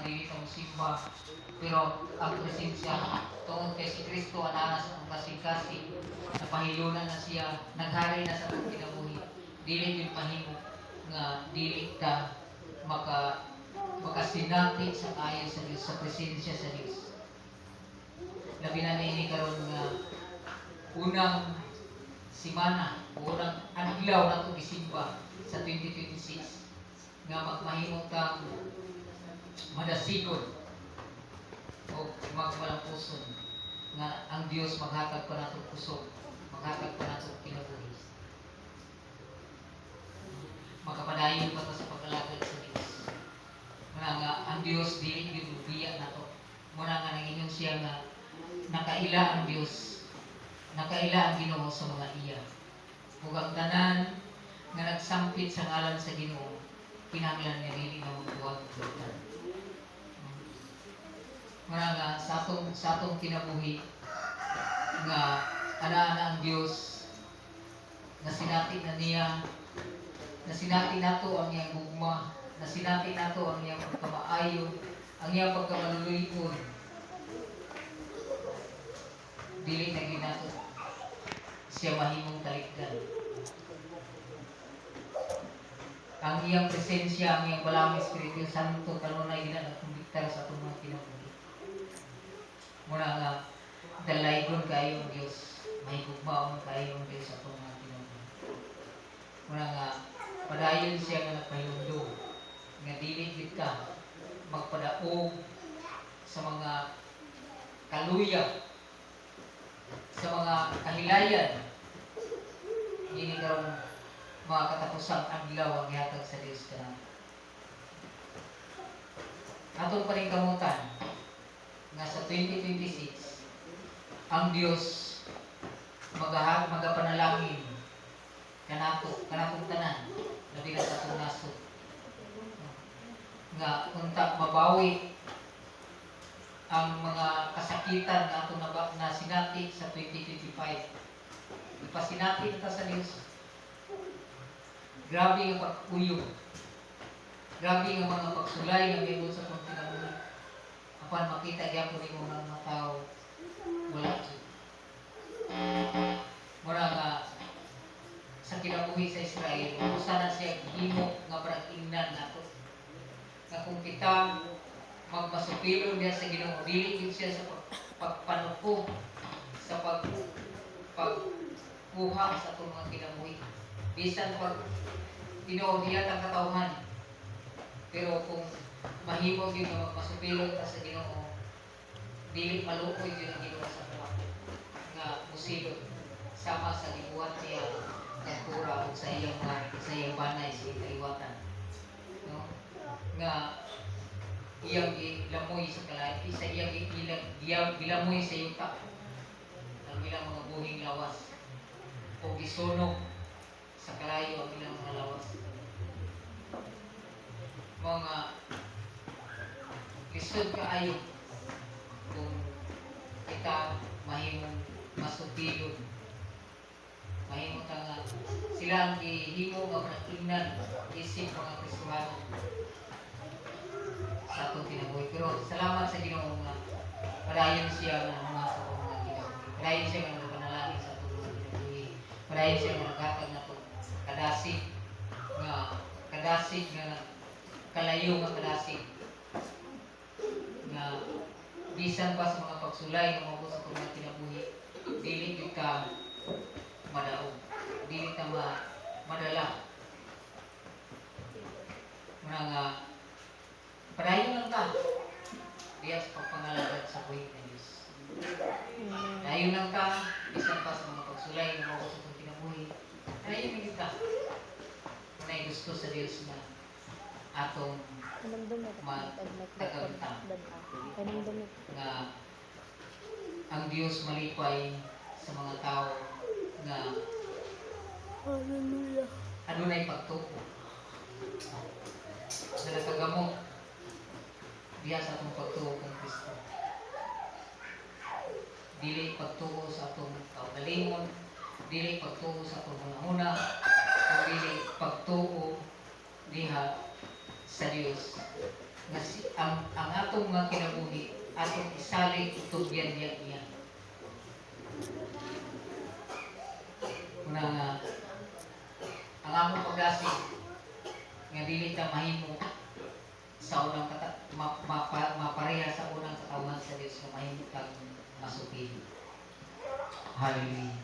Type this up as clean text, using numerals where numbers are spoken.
nga dili ka musimba, pero ang presensya tungod kay si Kristo ananas ang kasing-kasing, napahilunan na siya, naghari na sa atong kinabuhi. Dili gyud mahimo nga dili ka makasinati sa kayo sa Dios, sa presensya sa Dios. Labi na niini karon nga unang simana, unang adlaw na itong gisimba sa 2026 nga magmahimo kang madasigon o magmalampuson nga ang Dios maghatag pa nato kusog, maghatag pa nato kinabuhi. Makapadayon pa ta sa pag-alagad sa Dios. Muna nga ang Dios dili gyud biya nato. Muna nga nangingon siya nga nakaila ang Dios, nakaila ang Ginoo sa mga iya. Ug ang tanan nga nagsampit sa ngalan sa Ginoo, kinahanglan niya dili na magbuwag ugdan. Muna nga sa atong kinabuhi nga ana-ana ang Dios, na sinati na niya, na sinati nato ang iyang gugma, na sinati nato ang iyang pagkamaayo, ang iyang pagkamaluluyon. Dili na ginato siya mahimong talikdan. Ang iyang presensya, ang iyang balang Espiritu Santo kanunay ginanakumbiktar sa atong mga kinabuhi. Muna nga dalaygon kayo ang Dios, mahigugmaon kayo ang Dios sa atong mga kinabuhi. Muna nga padayon siya nga nagpahilundog nga dili gid ka magpadaog sa mga kaluyag, sa mga kahilayan. Dili karon mga katapusang adlaw ang gihatag sa Dios kanang atong paningkamutan nga sa 2026 ang Dios magapanalangin kanatong tanan, labi na sa atong nasod, nga unta mabawi ang mga kasakitan na atong na sinati sa 2025. Ipasinati na ta sa Dios. Grabe ang pagkuyog, grabe ang mga pagsulay nga may sa atong kinabuhi. Apan makita gyapon nimo mga tao wala jud. Mura nga sa kinabuhi sa Israel, usa na siya gihimo nga parang ingnan nato. Nga kung kita magmasupilon diya sa Ginoo, dili gyud siya sa pagpanuko, sa pagkuha sa atong mga kinabuhi. Bisan pag Ginoo diya ang katawhan. Pero kung mahimo gyud nga magmasupilon ta sa Ginoo, dili maluoy gyud ang Ginoo sa buhat nga musilot sama sa gibuhat niya ng pura ug sa iyang banay sa kaliwatan. No? Nga iyang gilamoy sa kalahi, sa iyang gilamoy sa yuta ang ilang mga buhing lawas o gisunog sa kalayo ang ilang mga lawas. Mga lisod kaayo kung kita mahimong masupilon, mahimo ta nga sila ang gihimo nga matingnan isip mga Kristohano sa atong kinabuhi. Pero salamat sa Ginoo nga padayon siya nga mga sa atong mga kinabuhi. Padayon siya nga nagpanalangin sa atong mga kinabuhi. Padayon siya nga naghatag nato kadasig nga kalayo nga kadasig nga bisan pa sa mga pagsulay nga mabot sa atong mga kinabuhi, dili gyud ka madaog, dili ka madala. Muna nga padayon lang ka diya sa pagpangalagad sa buhit ng Diyos. Padayon lang ka bisan pa sa mga pagsulay nga mabot sa atong kinabuhi. Padayon lang ka. Muna'y gusto sa Diyos na atong magtagamtang nga ang Diyos malipay sa mga tao nga adunay pagtuo na nakagamot diya sa atong pagtuo kang Kristo. Dili pagtuo sa atong kaugalingon, dili pagtuo sa atong hunahuna, o dili pagtuo diha sa Dios. Ang atong nga kinabuhi atong isalig itubyan niya. Una nga ang among pag-asig nga dili ta mahimo sa unang mapareha sa unang katawan sa Dios nga mahimo kang masupili. Hallelujah.